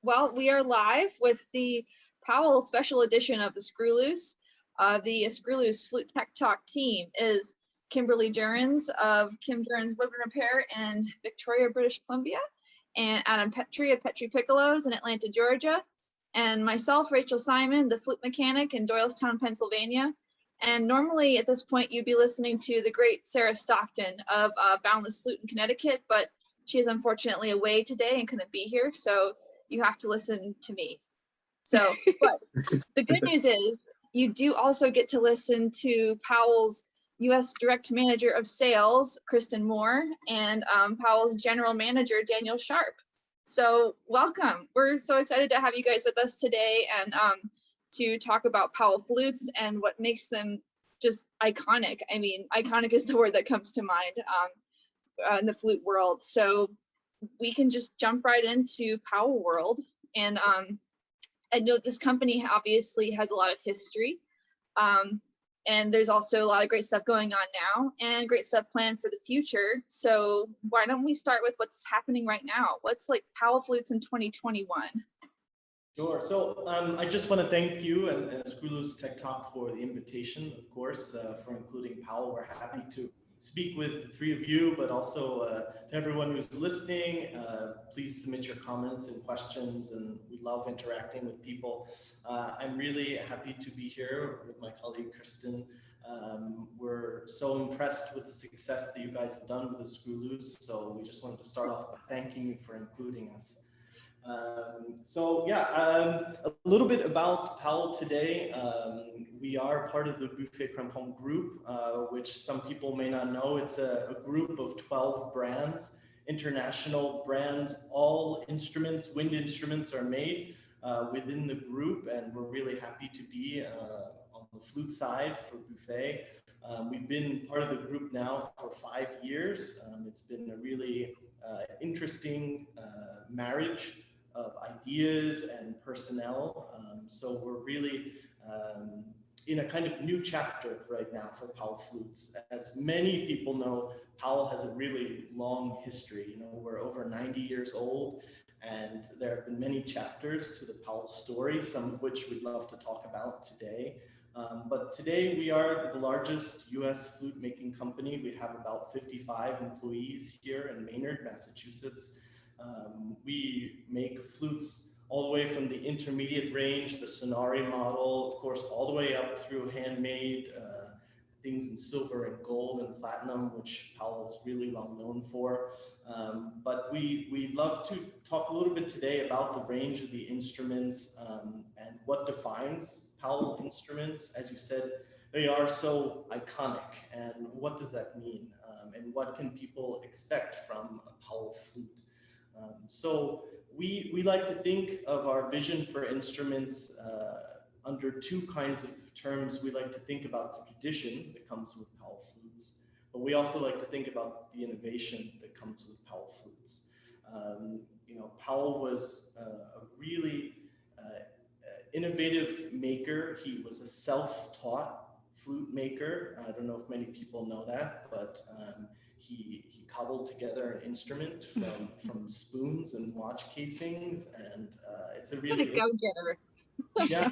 Well, we are live with the Powell special edition of the Screw Loose. The Screw Loose Flute Tech Talk team is Kimberly Jurens of Kim Jurens Wood and Repair in Victoria, British Columbia, and Adam Petrie of Petrie Piccolos in Atlanta, Georgia, and myself, Rachel Simon, the flute mechanic in Doylestown, Pennsylvania. And normally at this point, you'd be listening to the great Sarah Stockton of Boundless Flute in Connecticut, but she is unfortunately away today and couldn't be here, so you have to listen to me. So, but the good news is you do also get to listen to Powell's U.S. Direct Manager of Sales, Kristyn Moore, and Powell's General Manager, Daniel Sharp. So welcome. We're so excited to have you guys with us today and to talk about Powell Flutes and what makes them just iconic. I mean, iconic is the word that comes to mind in the flute world. So we can just jump right into Powell world. And I know this company obviously has a lot of history. And there's also a lot of great stuff going on now and great stuff planned for the future. So why don't we start with what's happening right now? What's like Powell Flutes in 2021? Sure. So I just want to thank you and Screw Loose Tech Talk for the invitation, of course, for including Powell. We're happy to speak with the three of you, but also to everyone who's listening. Please submit your comments and questions, and we love interacting with people. I'm really happy to be here with my colleague Kristyn. We're so impressed with the success that you guys have done with the Screw Loose, so we just wanted to start off by thanking you for including us. A little bit about Powell today. We are part of the Buffet Crampon group, which some people may not know. It's a group of 12 brands, international brands. All instruments, wind instruments, are made within the group, and we're really happy to be on the flute side for Buffet. We've been part of the group now for 5 years. It's been a really interesting marriage of ideas and personnel. So we're really in a kind of new chapter right now for Powell Flutes. As many people know, Powell has a really long history. You know, we're over 90 years old, and there have been many chapters to the Powell story, some of which we'd love to talk about today. But today we are the largest U.S. flute making company. We have about 55 employees here in Maynard, Massachusetts. We make flutes all the way from the intermediate range, the Sonari model, of course, all the way up through handmade things in silver and gold and platinum, which Powell is really well known for. But we'd love to talk a little bit today about the range of the instruments and what defines Powell instruments. As you said, they are so iconic, and what does that mean? And what can people expect from a Powell flute? So we like to think of our vision for instruments under two kinds of terms. We like to think about the tradition that comes with Powell flutes, but we also like to think about the innovation that comes with Powell flutes. You know, Powell was a really innovative maker. He was a self-taught flute maker. I don't know if many people know that, but he cobbled together an instrument from spoons and watch casings, and it's a really go-getter. Yeah.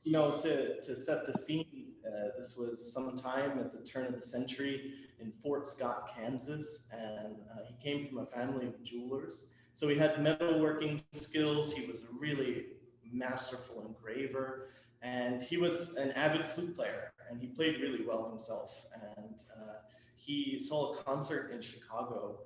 You know, to set the scene, this was sometime at the turn of the century in Fort Scott, Kansas, and he came from a family of jewelers. So he had metalworking skills. He was a really masterful engraver, and he was an avid flute player, and he played really well himself. And he saw a concert in Chicago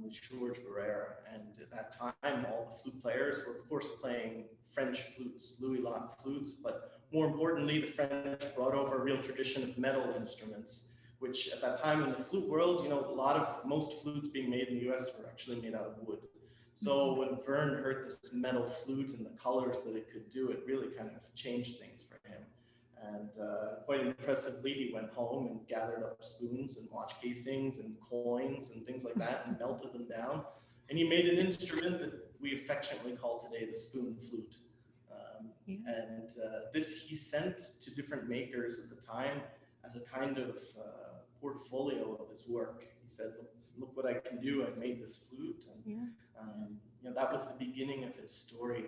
with George Barrère, and at that time, all the flute players were, of course, playing French flutes, Louis Lot flutes, but more importantly, the French brought over a real tradition of metal instruments, which at that time in the flute world, you know, most flutes being made in the US were actually made out of wood. So when Verne heard this metal flute and the colors that it could do, it really kind of changed things for him. And quite impressively, he went home and gathered up spoons and watch casings and coins and things like that and melted them down. And he made an instrument that we affectionately call today the spoon flute. And this he sent to different makers at the time as a kind of portfolio of his work. He said, look what I can do. I've made this flute. And, that was the beginning of his story.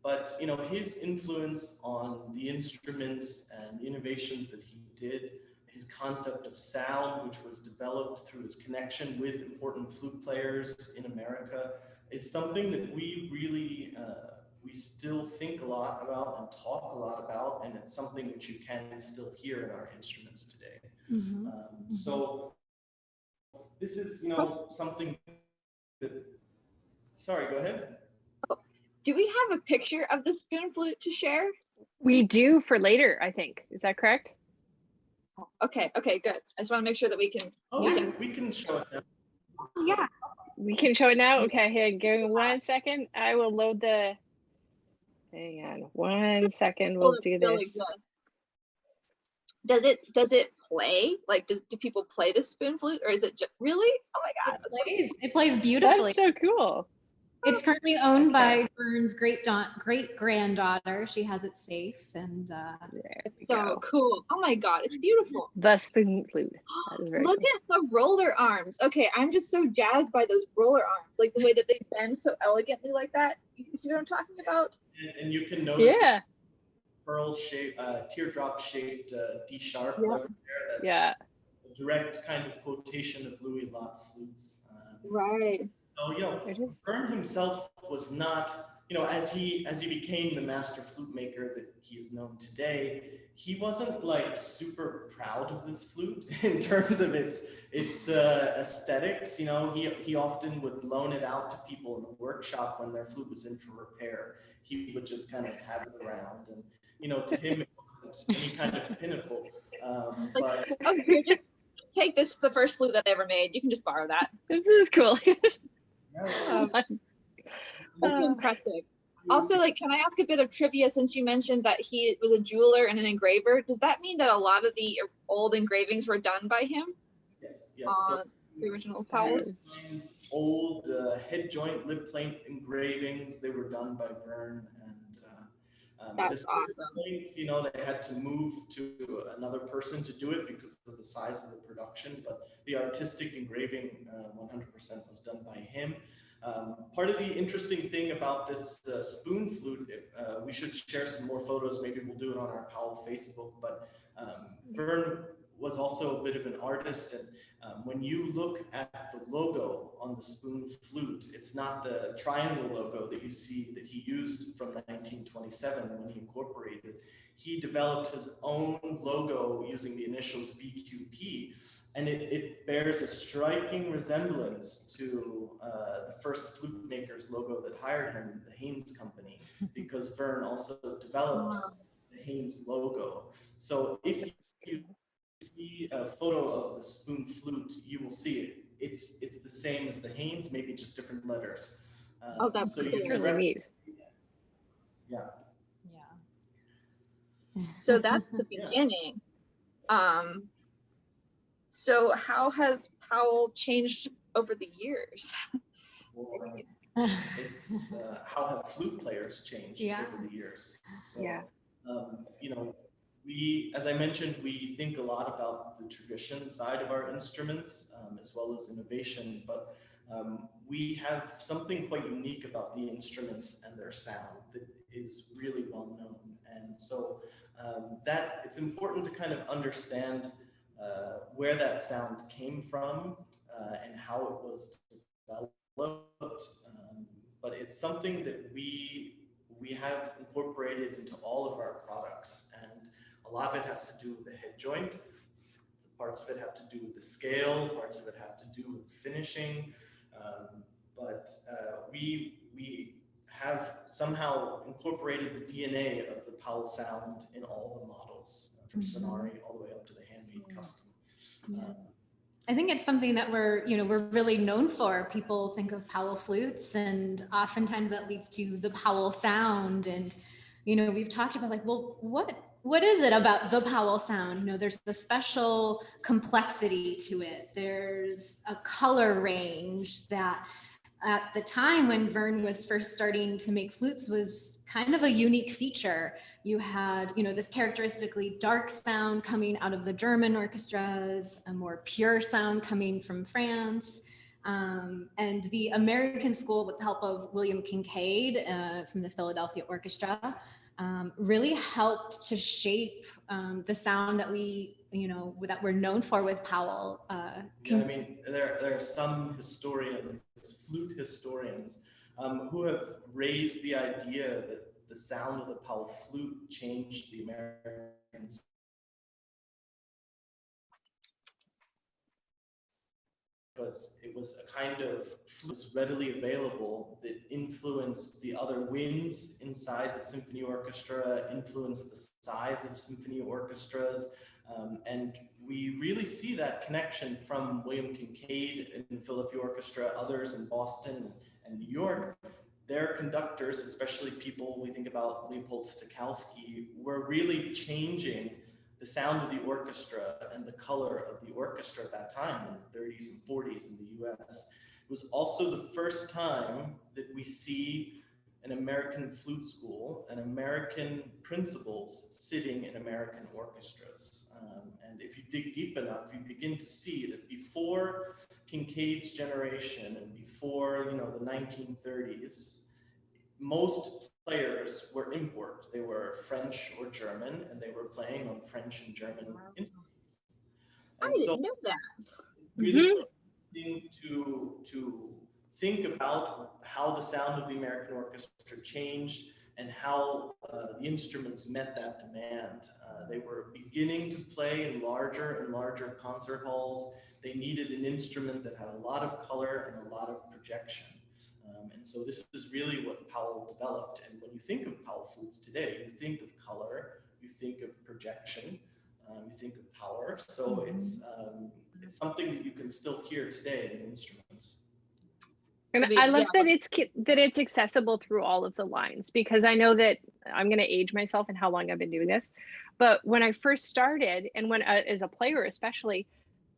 But his influence on the instruments and the innovations that he did, his concept of sound, which was developed through his connection with important flute players in America, is something that we really we still think a lot about and talk a lot about, and it's something that you can still hear in our instruments today. So this is something that, sorry, go ahead. Do we have a picture of the spoon flute to share? We do for later, I think. Is that correct? Okay, good. I just want to make sure that we can. We can show it now. Yeah. We can show it now? Okay, here, give me 1 second. I will load the, hang on 1 second, we'll do this. Does it play? Like, do people play the spoon flute, or is it just, really? Oh my God. It plays beautifully. That's so cool. It's currently owned by Vern's great granddaughter. She has it safe, and There we so go. cool. Oh my God, it's beautiful. The spoon flute. That is very Look cool. at the roller arms. Okay, I'm just so jazzed by those roller arms, like the way that they bend so elegantly like that. You can see what I'm talking about? And you can notice Yeah. pearl shape, teardrop shaped D sharp Yeah. lever there. That's a direct kind of quotation of Louis Lott flutes. Right. So Vern himself was not, as he became the master flute maker that he is known today, he wasn't like super proud of this flute in terms of its aesthetics. He often would loan it out to people in the workshop when their flute was in for repair. He would just kind of have it around, and to him it wasn't any kind of pinnacle. But Okay, just take this, the first flute that I ever made. You can just borrow that. This is cool. That's impressive. Also, can I ask a bit of trivia, since you mentioned that he was a jeweler and an engraver? Does that mean that a lot of the old engravings were done by him? Yes. So the original Powell's? Old head joint lip plate engravings, they were done by Vern, and at a certain point, they had to move to another person to do it because of the size of the production, but the artistic engraving 100% was done by him. Part of the interesting thing about this spoon flute, we should share some more photos, maybe we'll do it on our Powell Facebook, but Vern was also a bit of an artist, and when you look at the logo on the spoon flute, it's not the triangle logo that you see that he used from 1927 when he incorporated. He developed his own logo using the initials VQP, and it bears a striking resemblance to the first flute maker's logo that hired him, the Haynes Company, because Vern also developed the Haynes logo. So if you see a photo of the spoon flute, you will see it. It's the same as the Haynes, maybe just different letters. That's so really neat. Yeah. So that's the beginning. So how has Powell changed over the years? Well, it's how have flute players changed over the years? So, we, as I mentioned, we think a lot about the tradition side of our instruments as well as innovation, but we have something quite unique about the instruments and their sound that is really well known. And so that it's important to kind of understand where that sound came from and how it was developed. But it's something that we have incorporated into all of our products, and a lot of it has to do with the head joint. Parts of it have to do with the scale. Parts of it have to do with finishing. But we have somehow incorporated the DNA of the Powell sound in all the models, from Sonari all the way up to the handmade custom. I think it's something that we're really known for. People think of Powell flutes, and oftentimes that leads to the Powell sound. And we've talked about what is it about the Powell sound? There's the special complexity to it. There's a color range that at the time when Vern was first starting to make flutes was kind of a unique feature. You had, this characteristically dark sound coming out of the German orchestras, a more pure sound coming from France. And the American School, with the help of William Kincaid from the Philadelphia Orchestra, really helped to shape the sound that that we're known for with Powell. Yeah, I mean, there are some historians, flute historians, who have raised the idea that the sound of the Powell flute changed the Americans. Because it was a kind of flute readily available that influenced the other winds inside the symphony orchestra, influenced the size of symphony orchestras. And we really see that connection from William Kincaid in the Philadelphia Orchestra, others in Boston and New York. Their conductors, especially people we think about Leopold Stokowski, were really changing the sound of the orchestra and the color of the orchestra at that time in the 30s and 40s in the US. It was also the first time that we see an American flute school and American principals sitting in American orchestras. And if you dig deep enough, you begin to see that before Kincaid's generation and before the 1930s, most players were import. They were French or German, and they were playing on French and German instruments. And I didn't know that. Really interesting to think about how the sound of the American orchestra changed and how the instruments met that demand. They were beginning to play in larger and larger concert halls. They needed an instrument that had a lot of color and a lot of projection. And so this is really what Powell developed. And when you think of Powell flutes today, you think of color, you think of projection, you think of power. So it's something that you can still hear today in instruments. And I love that it's accessible through all of the lines, because I know that I'm going to age myself in how long I've been doing this. But when I first started, and when as a player especially,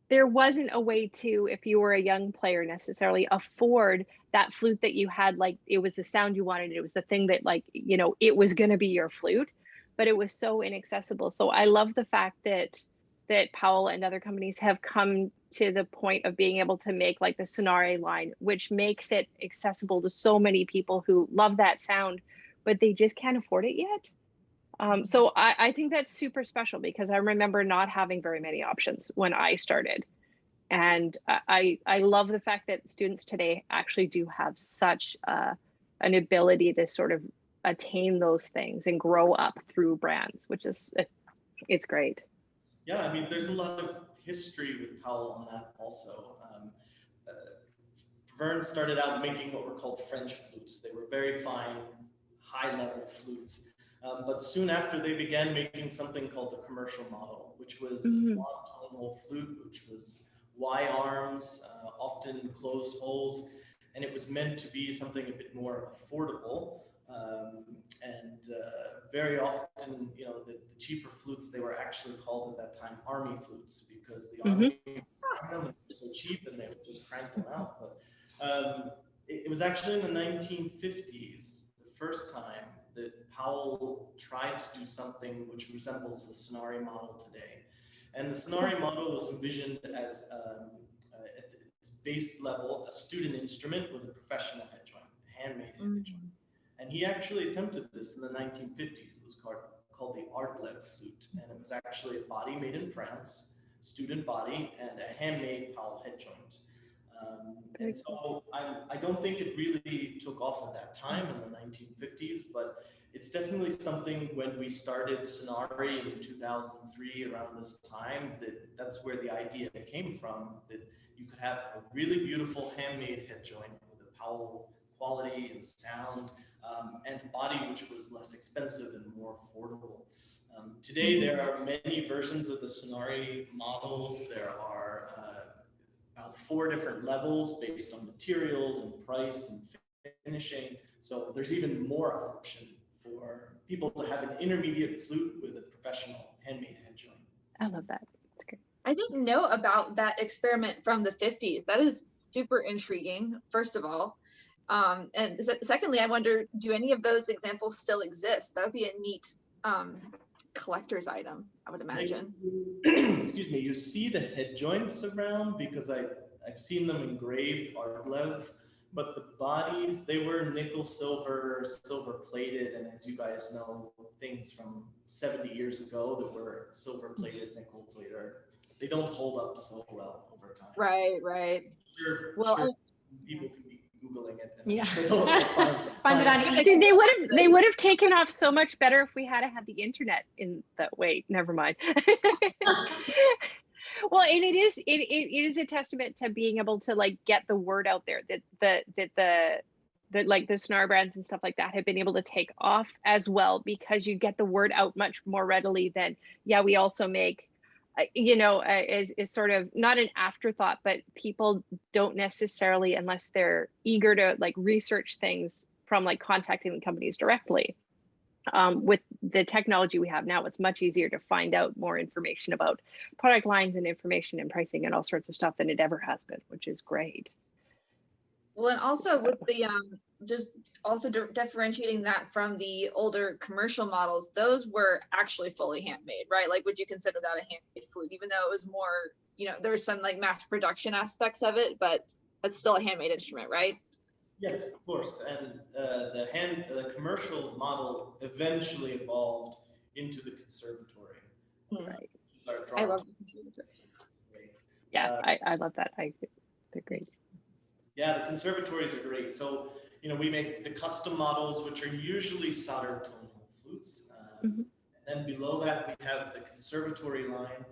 there wasn't a way to, if you were a young player, necessarily afford that flute that you had. Like, it was the sound you wanted. It was the thing that, like, it was going to be your flute, but it was so inaccessible. So I love the fact that Powell and other companies have come to the point of being able to make like the Sonare line, which makes it accessible to so many people who love that sound, but they just can't afford it yet. So I think that's super special, because I remember not having very many options when I started. And I love the fact that students today actually do have such an ability to sort of attain those things and grow up through brands, which is, it's great. Yeah, I mean, there's a lot of history with Powell on that also. Verne started out making what were called French flutes. They were very fine, high-level flutes. But soon after, they began making something called the commercial model, which was a tonal flute, which was Y arms, often closed holes, and it was meant to be something a bit more affordable. Very often, the cheaper flutes, they were actually called at that time army flutes, because the army found them and they were so cheap and they would just crank them out. But it was actually in the 1950s, the first time that Powell tried to do something which resembles the Sonare model today. And the Sonare model was envisioned as, at its base level, a student instrument with a professional head joint, a handmade head joint. And he actually attempted this in the 1950s. It was called the Artlev flute. And it was actually a body made in France, student body, and a handmade Powell head joint. And so I don't think it really took off at that time in the 1950s, but it's definitely something when we started Sonare in 2003, around this time, that's where the idea came from, that you could have a really beautiful handmade head joint with a Powell quality and sound, and body which was less expensive and more affordable. Today, there are many versions of the Sonare models. There are about 4 different levels based on materials and price and finishing. So there's even more option for people to have an intermediate flute with a professional handmade head joint. I love that. That's great. I didn't know about that experiment from the 50s. That is super intriguing, first of all. And secondly, I wonder, do any of those examples still exist? That would be a neat collector's item, I would imagine. Excuse me, you see the head joints around, because I I've seen them engraved, Arglev, but the bodies, they were nickel silver, silver plated, and as you guys know, things from 70 years ago that were silver plated, nickel plated, they don't hold up so well over time. Right. Sure, people can be Googling it. And Yeah. find it on See, they would have taken off so much better if we had the internet in that way. Never mind. Well, and it is a testament to being able to like get the word out there that the like the Snar brands and stuff like that have been able to take off as well, because you get the word out much more readily than, yeah, we also make, is sort of not an afterthought, but people don't necessarily, unless they're eager to like research things from like contacting the companies directly. With the technology we have now, it's much easier to find out more information about product lines and information and pricing and all sorts of stuff than it ever has been, which is great. Well, and also with the just also differentiating that from the older commercial models, those were actually fully handmade, right? Like, would you consider that a handmade flute, even though it was more, there was some like mass production aspects of it, but that's still a handmade instrument, right? Yes, of course. And the commercial model eventually evolved into the conservatory. Right. I love the conservatory. Yeah, I love that. They're great. Yeah, the conservatories are great. So, we make the custom models, which are usually soldered tone hole flutes. And then below that, we have the conservatory line.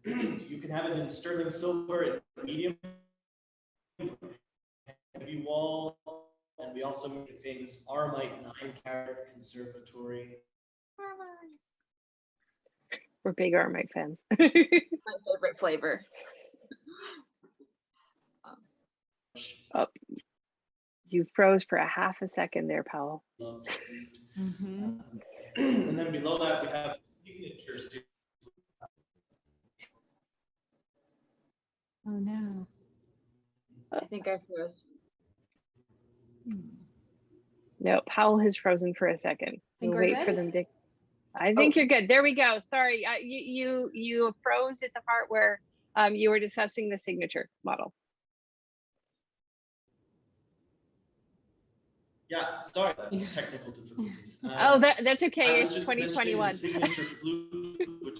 You can have it in sterling silver and medium heavy wall, and we also make a famous Armite 9-carat conservatory. We're big Armite fans. My favorite flavor. Oh, you froze for a half a second there, Powell. And then below that, we have signature series. Oh no. I think I froze. No, Powell has frozen for a second. We'll wait for them to. I think you're good. There we go. Sorry, you froze at the part where you were discussing the signature model. Yeah, sorry, technical difficulties. That's okay. I was It's just 2021. The signature flute, which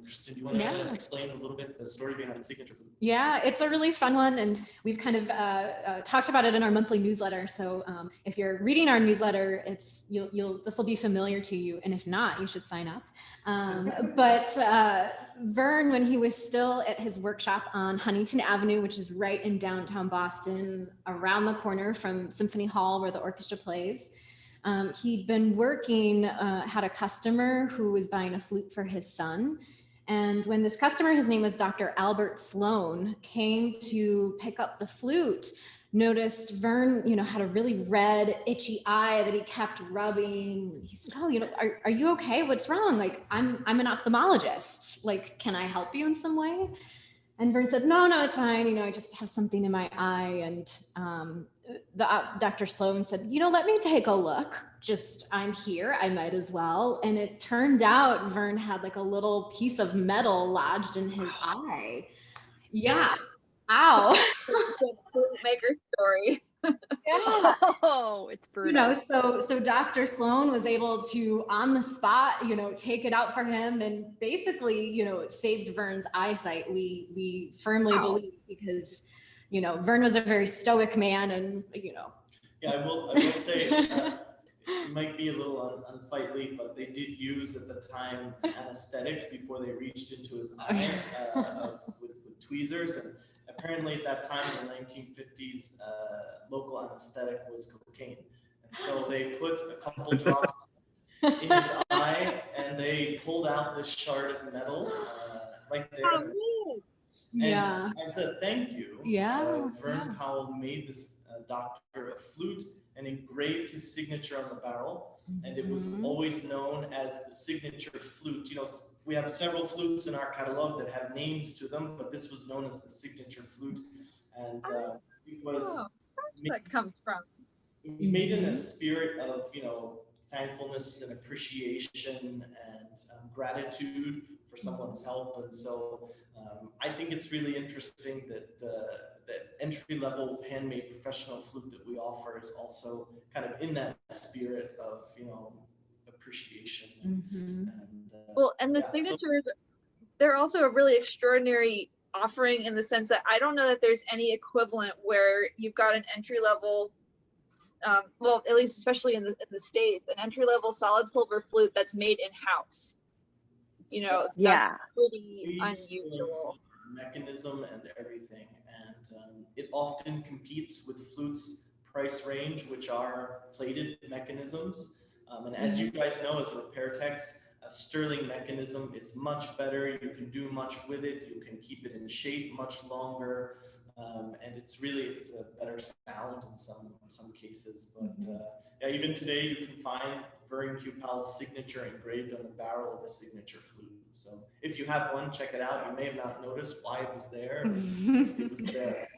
Kristyn, do you want to explain a little bit the story behind the signature flute? Yeah, it's a really fun one, and we've kind of talked about it in our monthly newsletter. So if you're reading our newsletter, this will be familiar to you, and if not, you should sign up. But Vern, when he was still at his workshop on Huntington Avenue, which is right in downtown Boston, around the corner from Symphony Hall where the orchestra plays, he'd been working, had a customer who was buying a flute for his son. And when this customer, his name was Dr. Albert Sloan, came to pick up the flute, noticed Vern, had a really red, itchy eye that he kept rubbing. He said, "Oh, are you okay? What's wrong? Like, I'm an ophthalmologist. Like, can I help you in some way?" And Vern said, no, it's fine. I just have something in my eye. And Dr. Sloan said, let me take a look. I'm here. I might as well. And it turned out Vern had like a little piece of metal lodged in his eye. Yeah. Ow. Maker story. Yeah. Oh, it's brutal. So Dr. Sloan was able to, on the spot, take it out for him, and basically, it saved Vern's eyesight. We firmly believe, because, Vern was a very stoic man, and Yeah, I will say it might be a little unsightly, but they did use at the time anesthetic before they reached into his eye with tweezers. And apparently at that time in the 1950s, local anesthetic was cocaine. And so they put a couple drops in his eye, and they pulled out this shard of metal right there. And as a thank you, Vern Powell made this doctor a flute and engraved his signature on the barrel. And it was always known as the signature flute. We have several flutes in our catalog that have names to them, but this was known as the signature flute. And it was that comes from. It was made in a spirit of, thankfulness and appreciation and gratitude for someone's help. And so I think it's really interesting that that entry-level handmade professional flute that we offer is also kind of in that spirit of, appreciation. Well, and the signatures, they're also a really extraordinary offering in the sense that I don't know that there's any equivalent where you've got an entry-level, well, at least especially in the States, an entry-level solid silver flute that's made in-house. That's pretty unusual. Mechanism and everything, and it often competes with flutes price range, which are plated mechanisms. And as you guys know, as repair techs, a sterling mechanism is much better. You can do much with it. You can keep it in shape much longer, and it's a better sound in some cases. But even today, you can find Vern Q. Powell's signature engraved on the barrel of a signature flute. So if you have one, check it out. You may have not noticed why it was there. It was there.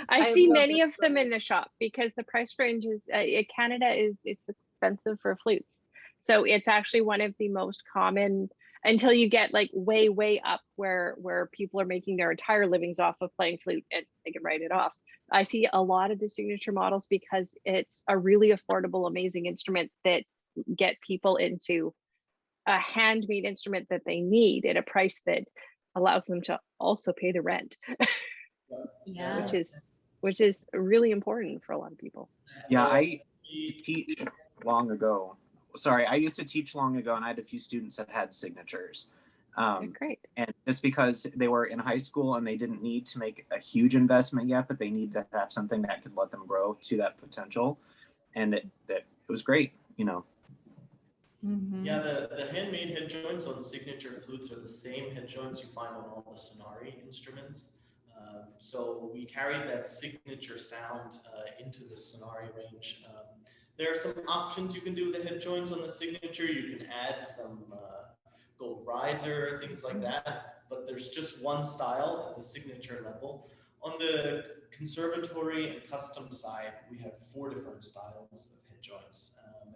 I see many of them in the shop because the price range is Canada it's expensive for flutes. So it's actually one of the most common until you get like way up where people are making their entire livings off of playing flute and they can write it off. I see a lot of the signature models because it's a really affordable, amazing instrument that get people into a handmade instrument that they need at a price that allows them to also pay the rent. which is really important for a lot of people. Yeah, I teach long ago. Sorry, I used to teach long ago, and I had a few students that had signatures. Great. And just because they were in high school and they didn't need to make a huge investment yet, but they need to have something that could let them grow to that potential, and it was great, Yeah, the handmade head joints on the signature flutes are the same head joints you find on all the Sonari instruments. So we carry that signature sound into the Sonari range. There are some options you can do with the head joints on the signature. You can add some gold riser, things like that, but there's just one style at the signature level. On the conservatory and custom side, we have 4 different styles of head joints.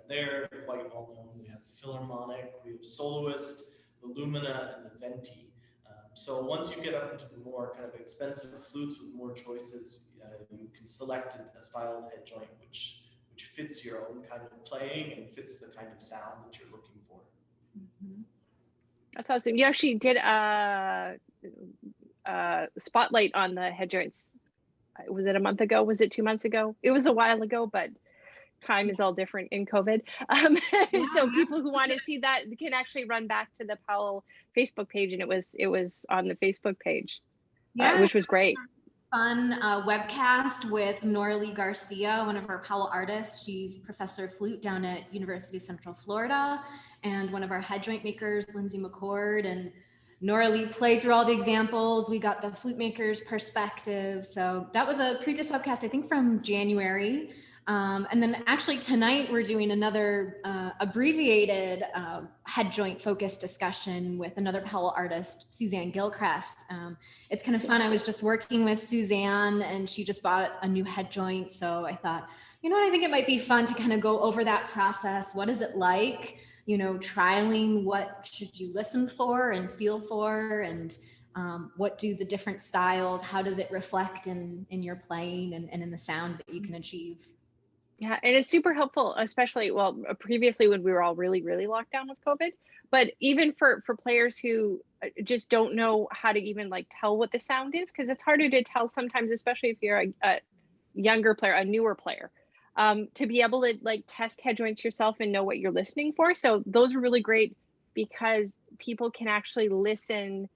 They're quite well known. We have Philharmonic, we have Soloist, the Lumina, and the Venti. So once you get up into the more kind of expensive flutes with more choices, you can select a style of head joint which fits your own kind of playing and fits the kind of sound that you're looking for. That's awesome. You actually did a spotlight on the head joints. Was it a month ago? Was it 2 months ago? It was a while ago, but time is all different in COVID. So people who want to see that can actually run back to the Powell Facebook page, and it was on the Facebook page, which was great. Fun webcast with Norley Garcia, one of our Powell artists. She's professor of flute down at University of Central Florida, and one of our head joint makers, Lindsay McCord, and Norley played through all the examples. We got the flute maker's perspective. So that was a previous webcast, I think from January. And then actually tonight we're doing another abbreviated head joint focused discussion with another Powell artist, Suzanne Gilchrist. It's kind of fun. I was just working with Suzanne and she just bought a new head joint. So I thought, I think it might be fun to kind of go over that process. What is it like, trialing what should you listen for and feel for, and what do the different styles, how does it reflect in your playing and in the sound that you can achieve? Yeah, and it's super helpful, especially, previously when we were all really, really locked down with COVID, but even for players who just don't know how to even tell what the sound is, because it's harder to tell sometimes, especially if you're a younger player, a newer player, to be able to test head joints yourself and know what you're listening for. So those are really great because people can actually listen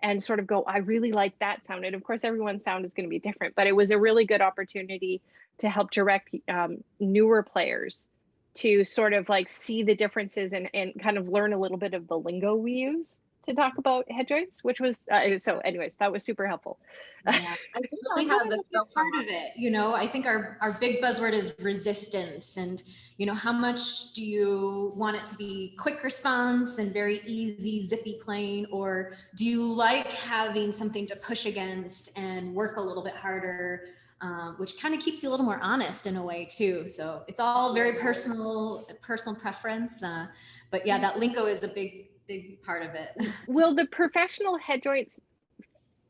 and sort of go, I really like that sound. And of course, everyone's sound is going to be different, but it was a really good opportunity to help direct newer players to sort of see the differences and kind of learn a little bit of the lingo we use to talk about head joints, which was, so anyways, that was super helpful. Yeah, I think the lingo is a big part of it. I think our big buzzword is resistance, and how much do you want it to be quick response and very easy, zippy playing, or do you like having something to push against and work a little bit harder? which kind of keeps you a little more honest in a way too. So it's all very personal preference. But yeah, that lingo is a big part of it. Will the professional head joints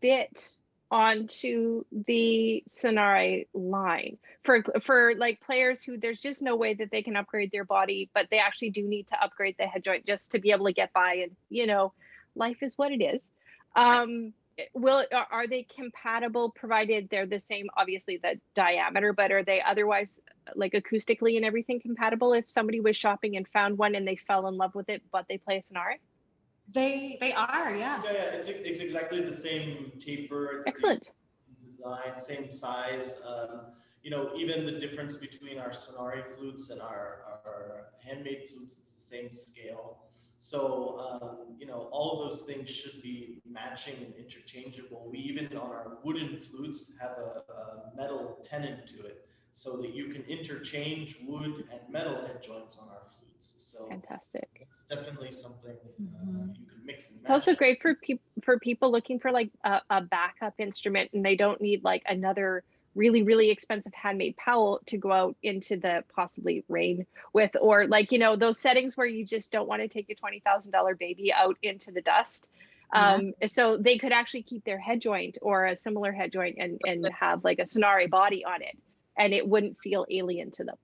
fit onto the Sonare line for like players who there's just no way that they can upgrade their body, but they actually do need to upgrade the head joint just to be able to get by, and you know, life is what it is. Are they compatible, provided they're the same, obviously the diameter, but are they otherwise like acoustically and everything compatible if somebody was shopping and found one and they fell in love with it, but they play a Sonare? They are, yeah. Yeah, it's exactly the same taper. It's excellent. The design, same size. You know, even the difference between our Sonare flutes and our handmade flutes is the same scale. So, you know, all of those things should be matching and interchangeable. We even on our wooden flutes have a metal tenon to it so that you can interchange wood and metal head joints on our flutes. So fantastic. It's definitely something you can mix and match. It's also great for people looking for like a backup instrument, and they don't need like another really expensive handmade Powell to go out into the possibly rain with, or like, you know, those settings where you just don't want to take your $20,000 baby out into the dust. So they could actually keep their head joint or a similar head joint and have like a Sonare body on it, and it wouldn't feel alien to them.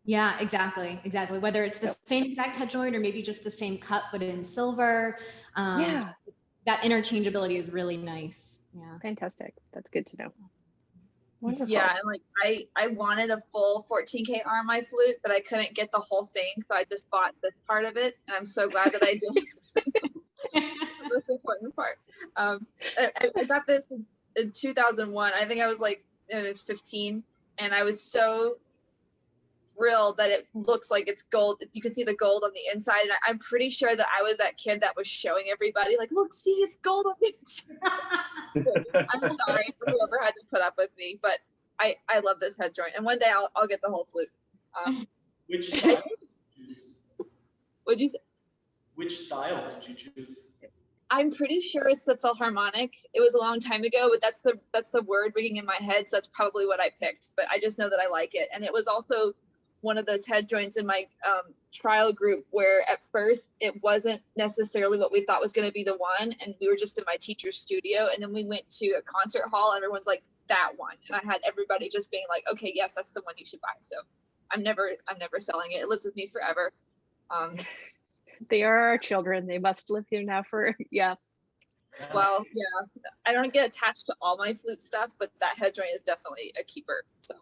Yeah, exactly. Whether it's the same exact head joint or maybe just the same cut but in silver. That interchangeability is really nice. Yeah, fantastic. That's good to know. Wonderful. Yeah, and like I wanted a full 14K arm my flute, but I couldn't get the whole thing, so I just bought this part of it, and I'm so glad that I did. That's the important part. I got this in 2001. I think I was like 15, and I was so thrilled that it looks like it's gold. You can see the gold on the inside, and I'm pretty sure that I was that kid that was showing everybody, like, look, see, it's gold on the inside. I'm sorry for whoever had to put up with me, but I love this head joint, and one day I'll get the whole flute. Which style did you choose? What'd you say? Which style did you choose? I'm pretty sure it's the Philharmonic. It was a long time ago, but that's the word ringing in my head, so that's probably what I picked. But I just know that I like it, and it was also one of those head joints in my trial group where at first it wasn't necessarily what we thought was going to be the one, and we were just in my teacher's studio, and then we went to a concert hall, and everyone's like, that one, and I had everybody just being like, okay, yes, that's the one you should buy. So I'm never selling it. It lives with me forever. They are our children. They must live here now for Well, yeah, I don't get attached to all my flute stuff, but that head joint is definitely a keeper. So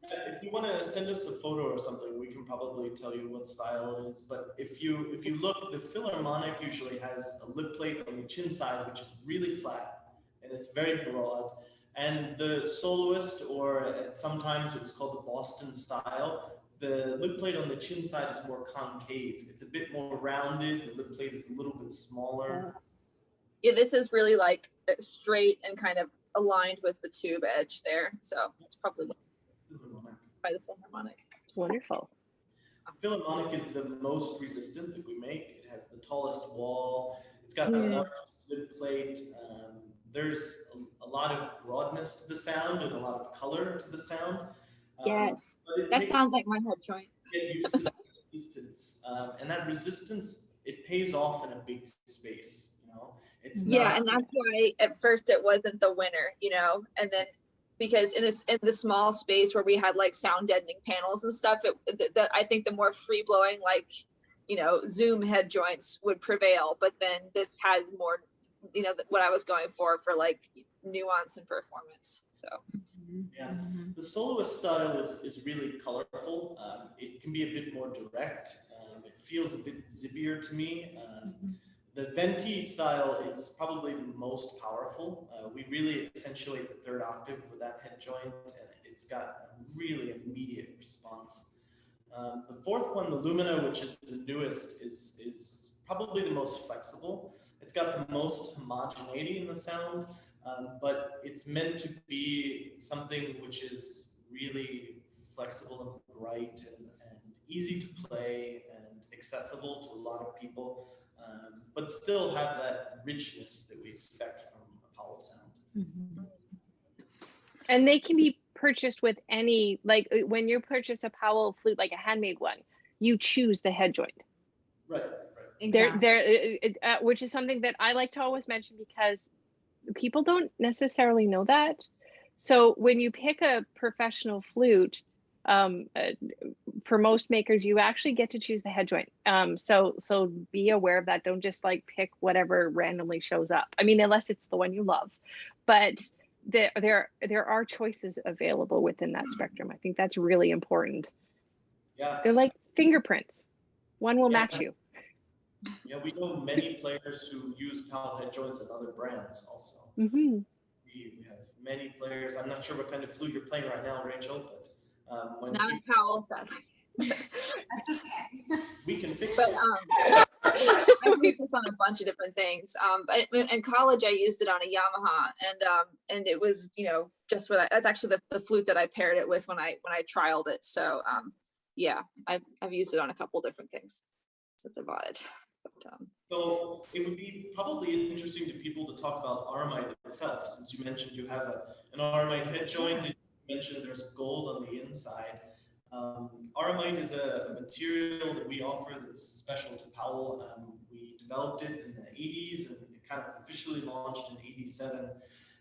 if you want to send us a photo or something, we can probably tell you what style it is. But if you look, the Philharmonic usually has a lip plate on the chin side, which is really flat and it's very broad. And the soloist, or sometimes it's called the Boston style, the lip plate on the chin side is more concave. It's a bit more rounded. The lip plate is a little bit smaller. Yeah, this is really like straight and kind of aligned with the tube edge there. So it's probably by the Philharmonic. It's wonderful. The Philharmonic is the most resistant that we make. It has the tallest wall. It's got the largest lip plate. There's a lot of broadness to the sound and a lot of color to the sound. Yes, that sounds like my head joint. Get used to that resistance, and that resistance, it pays off in a big space. You know, it's not, and that's why at first it wasn't the winner. You know, and then because in the small space where we had like sound deadening panels and stuff, I think the more free blowing, like, you know, Zoom head joints would prevail. But then this had more, you know, what I was going for like nuance and performance. So yeah, the soloist style is really colorful. It can be a bit more direct. It feels a bit zippier to me. The Venti style is probably the most powerful. We really accentuate the third octave with that head joint, and it's got a really immediate response. The fourth one, the Lumina, which is the newest, is probably the most flexible. It's got the most homogeneity in the sound, but it's meant to be something which is really flexible and bright and easy to play and accessible to a lot of people, but still have that richness that we expect from a Powell sound. And they can be purchased with any, like when you purchase a Powell flute, like a handmade one, you choose the head joint. Right. Exactly. Which is something that I like to always mention because people don't necessarily know that. So when you pick a professional flute, for most makers, you actually get to choose the head joint. So be aware of that. Don't just like pick whatever randomly shows up. I mean, unless it's the one you love, but there are choices available within that spectrum. I think that's really important. Yeah. They're like fingerprints. One will Yeah. match you. Yeah, we know many players who use Powell head joints at other brands also. Mm-hmm. We have many players. I'm not sure what kind of flute you're playing right now, Rachel, but when Not people, Powell. That's okay. we can fix But it. I used this on a bunch of different things. But in college, I used it on a Yamaha, and it was, you know, just what that's actually the flute that I paired it with when I trialed it. So yeah, I've used it on a couple different things since I bought it. But, So it would be probably interesting to people to talk about Aramite itself, since you mentioned you have an Aramite head joint, and you mentioned there's gold on the inside. Aramite is a material that we offer that's special to Powell. We developed it in the 80s and it kind of officially launched in 87.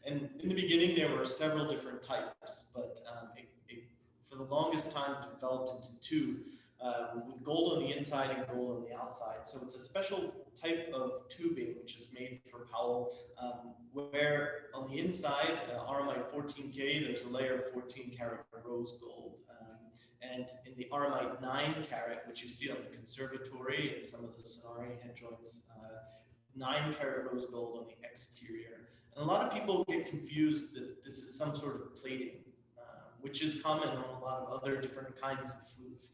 And in the beginning, there were several different types, but it for the longest time developed into two, with gold on the inside and gold on the outside. So it's a special type of tubing which is made for Powell, where on the inside, Aramite 14K, there's a layer of 14 karat rose gold. And in the Aramite 9 karat, which you see on the Conservatory and some of the Sonari head joints, 9 karat rose gold on the exterior. And a lot of people get confused that this is some sort of plating, which is common on a lot of other different kinds of flutes.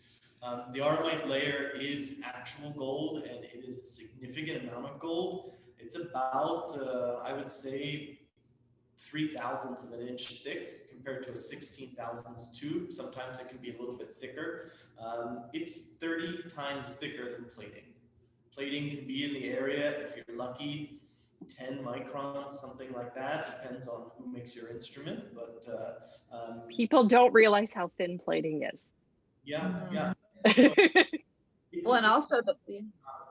The Aramite layer is actual gold, and it is a significant amount of gold. It's about, I would say, 3/1000 of an inch thick compared to a 16/1000 tube. Sometimes it can be a little bit thicker. It's 30 times thicker than plating. Plating can be in the area, if you're lucky, 10 microns, something like that. Depends on who makes your instrument, but People don't realize how thin plating is. yeah. So well, and also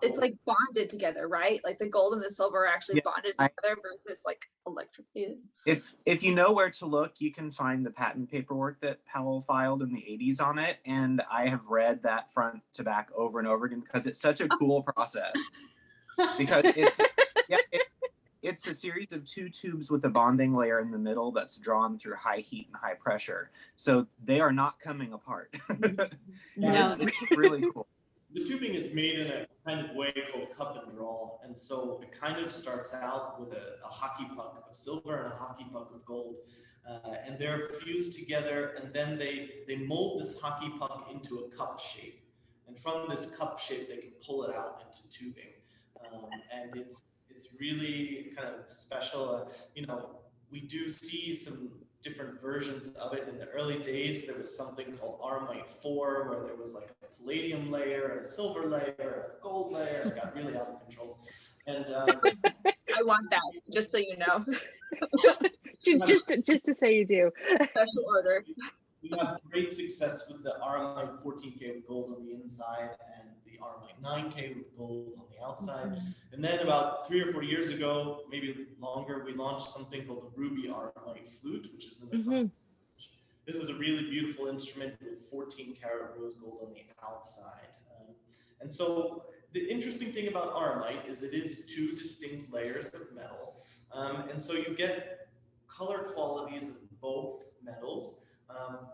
it's like bonded together, right? Like the gold and the silver are actually bonded together versus like electrocuted. If you know where to look, you can find the patent paperwork that Powell filed in the 80s on it. And I have read that front to back over and over again because it's such a cool process. Because it's a series of two tubes with a bonding layer in the middle that's drawn through high heat and high pressure. So they are not coming apart. No. It's really cool. The tubing is made in a kind of way called cup and draw. And so it kind of starts out with a hockey puck of silver and a hockey puck of gold. And they're fused together, and then they mold this hockey puck into a cup shape. And from this cup shape, they can pull it out into tubing. And it's really kind of special. You know, we do see some different versions of it. In the early days, there was something called Aramite 4, where there was like a palladium layer, a silver layer, a gold layer. It got really out of control. And I want that, just so you know. just to say you do. Special order. We have great success with the Aramite 14K with gold on the inside and the Aramite 9K with gold on the outside. Mm-hmm. And then about 3 or 4 years ago, maybe longer, we launched something called the Ruby Aramite flute, which is in the custom. This is a really beautiful instrument with 14 karat rose gold on the outside. And so the interesting thing about Aramite is it is 2 distinct layers of metal. And so you get color qualities of both metals.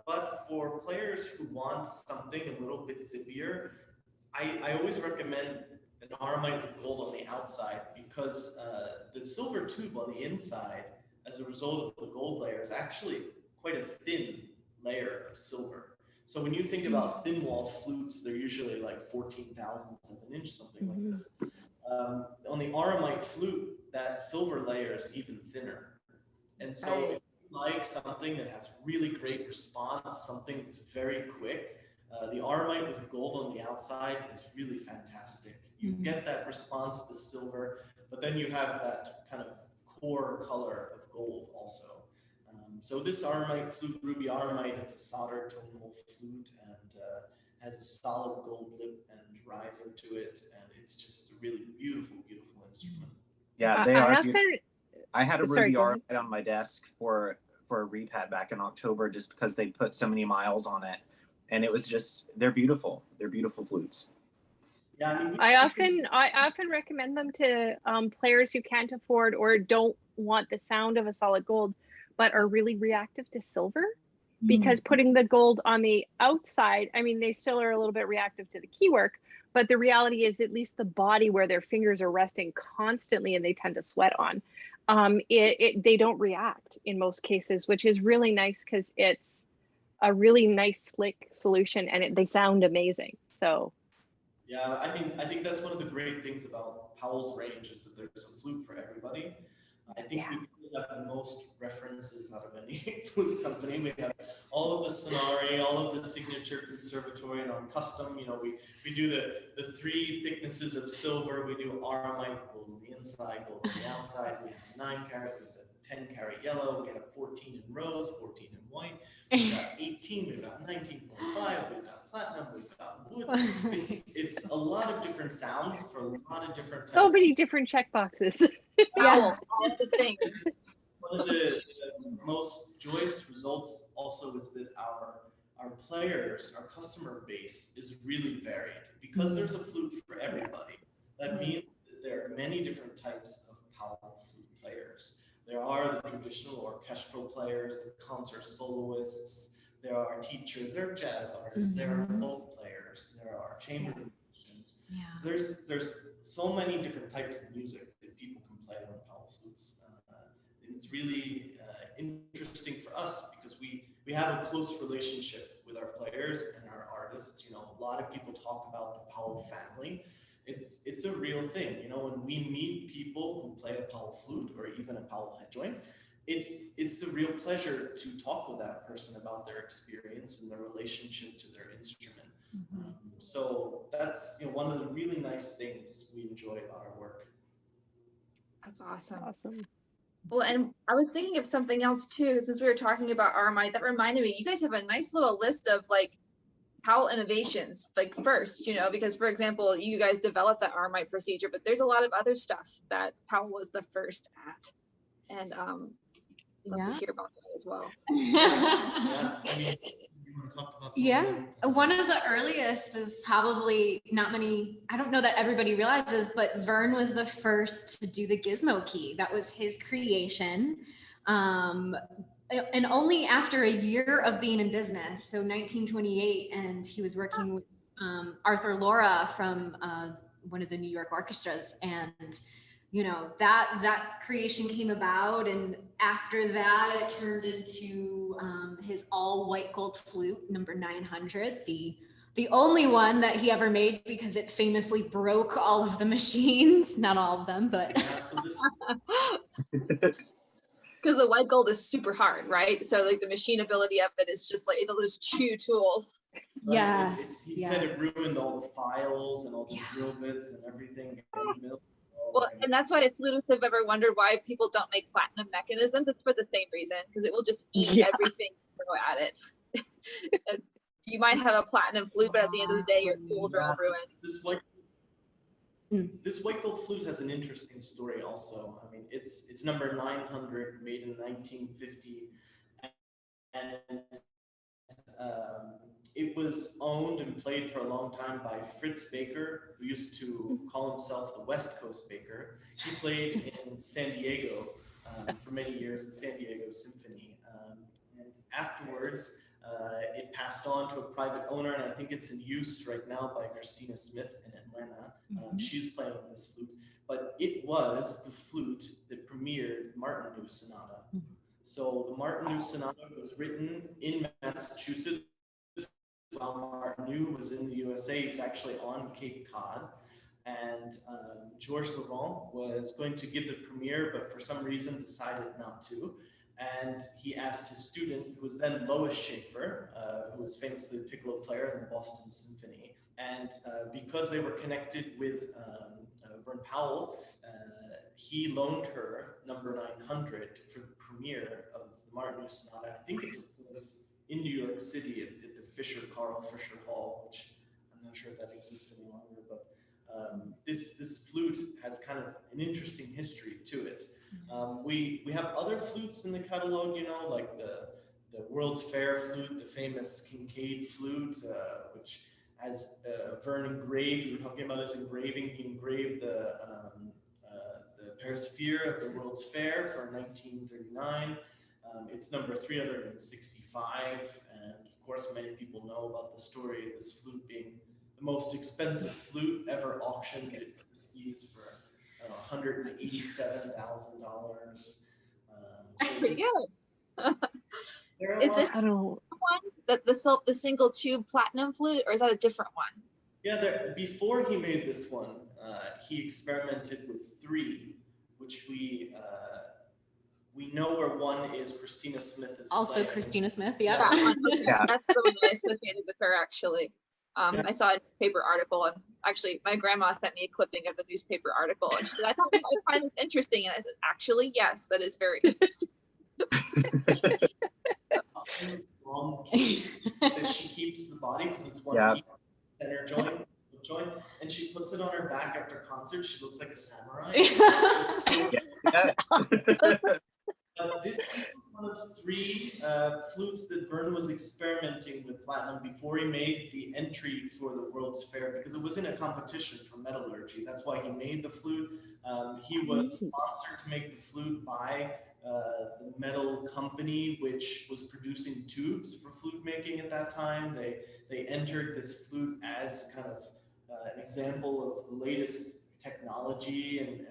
But for players who want something a little bit zippier, I always recommend an Aramite with gold on the outside, because the silver tube on the inside, as a result of the gold layer, is actually quite a thin layer of silver. So when you think about thin wall flutes, they're usually like 14/1000 of an inch, something like this. On the Aramite flute, that silver layer is even thinner. And so if you like something that has really great response, something that's very quick, the Aramite with the gold on the outside is really fantastic. You get that response to the silver, but then you have that kind of core color of gold also. So this Aramite flute, Ruby Aramite, it's a solder tonal flute and has a solid gold lip and riser to it, and it's just a really beautiful, beautiful instrument. Yeah, they are. often, I had a sorry, Ruby go ahead. Aramite on my desk for a repad back in October, just because they put so many miles on it, and it was just, they're beautiful. They're beautiful flutes. Yeah, I mean, I often recommend them to players who can't afford or don't want the sound of a solid gold, but are really reactive to silver, because putting the gold on the outside, I mean, they still are a little bit reactive to the keywork, but the reality is at least the body where their fingers are resting constantly and they tend to sweat on, they don't react in most cases, which is really nice because it's a really nice, slick solution, and they sound amazing. So. Yeah, I mean, I think that's one of the great things about Powell's range is that there's a flute for everybody. I think we have the most references out of any flute company. We have all of the Sonari, all of the signature conservatory and on custom. You know, we do the 3 thicknesses of silver. We do Aramite, gold on the inside, gold on the outside. We have 9 carat, we have 10 carat yellow. We have 14 in rose, 14 in white. We've got 18, we've got 19.5, we've got platinum, we've got wood. It's a lot of different sounds for a lot of different types. So many different check boxes. Yeah, that's the thing. One of the most joyous results also is that our players, our customer base is really varied because there's a flute for everybody. That means that there are many different types of Powell flute players. There are the traditional orchestral players, the concert soloists, there are teachers, there are jazz artists, there are folk players, there are chamber musicians. Yeah. There's so many different types of music that people can play on Powell flutes. It's really interesting for us because we have a close relationship with our players and our artists. You know, a lot of people talk about the Powell family. It's a real thing. You know, when we meet people who play a Powell flute or even a Powell head joint, it's a real pleasure to talk with that person about their experience and their relationship to their instrument. So that's, you know, one of the really nice things we enjoy about our work. That's awesome. Awesome. Well, and I was thinking of something else too, since we were talking about Aramite, that reminded me, you guys have a nice little list of like Powell innovations, like first, you know, because for example, you guys developed that Aramite procedure, but there's a lot of other stuff that Powell was the first at. And love to hear about that as well. Yeah, I mean, you want to talk about something? Yeah, one of the earliest is probably not many, I don't know that everybody realizes, but Vern was the first to do the gizmo key. That was his creation. And only after a year of being in business, so 1928, and he was working with Arthur Laura from one of the New York orchestras, and you know, that creation came about, and after that it turned into his all white gold flute number 900, the only one that he ever made because it famously broke all of the machines, not all of them, but yeah, so this because the white gold is super hard, right? So like the machinability of it is just like, it'll just chew tools. Right? yes, He said it ruined all the files and all the drill bits and everything. Well, and that's why if flutists have ever wondered why people don't make platinum mechanisms, it's for the same reason, because it will just eat everything throw at it. You might have a platinum flute, but at the end of the day, your tools are all ruined. This white gold flute has an interesting story also. I mean, it's number 900, made in 1950, and it was owned and played for a long time by Fritz Baker, who used to call himself the West Coast Baker. He played in San Diego for many years, the San Diego Symphony. And afterwards, it passed on to a private owner, and I think it's in use right now by Christina Smith in Atlanta. She's playing this flute, but it was the flute that premiered Martin New Sonata. So the Martin New Sonata was written in Massachusetts while Martin New was in the USA. He was actually on Cape Cod, and Georges Laurent was going to give the premiere, but for some reason decided not to. And he asked his student, who was then Lois Schaefer, who was famously the piccolo player in the Boston Symphony. And because they were connected with Vern Powell, he loaned her number 900 for the premiere of the Martin Sonata. I think it took place in New York City at the Carl Fisher Hall, which I'm not sure if that exists any longer, but this flute has kind of an interesting history to it. We have other flutes in the catalog, you know, like the World's Fair flute, the famous Kincaid flute, which as Vern engraved, we were talking about his engraving. He engraved the Perisphere of the World's Fair for 1939. It's number 365, and of course many people know about the story of this flute being the most expensive flute ever auctioned at Christie's for $187,000. Is this one the single tube platinum flute, or is that a different one? Yeah, before he made this one, he experimented with 3, which we know where one is. Christina Smith is also playing. Christina Smith, yeah. That one. Okay. Yeah. That's the one I associated with her, actually. Yeah. I saw a newspaper article, and actually my grandma sent me a clipping of the newspaper article, and she said, I thought you might find this interesting, and I said, actually, yes, that is very interesting. Long case that she keeps the body, because it's one center joint, and she puts it on her back after concert. She looks like a samurai. It's so this is one of 3 flutes that Vern was experimenting with platinum before he made the entry for the World's Fair, because it was in a competition for metallurgy. That's why he made the flute. He was sponsored to make the flute by the metal company, which was producing tubes for flute making at that time. They entered this flute as kind of an example of the latest technology and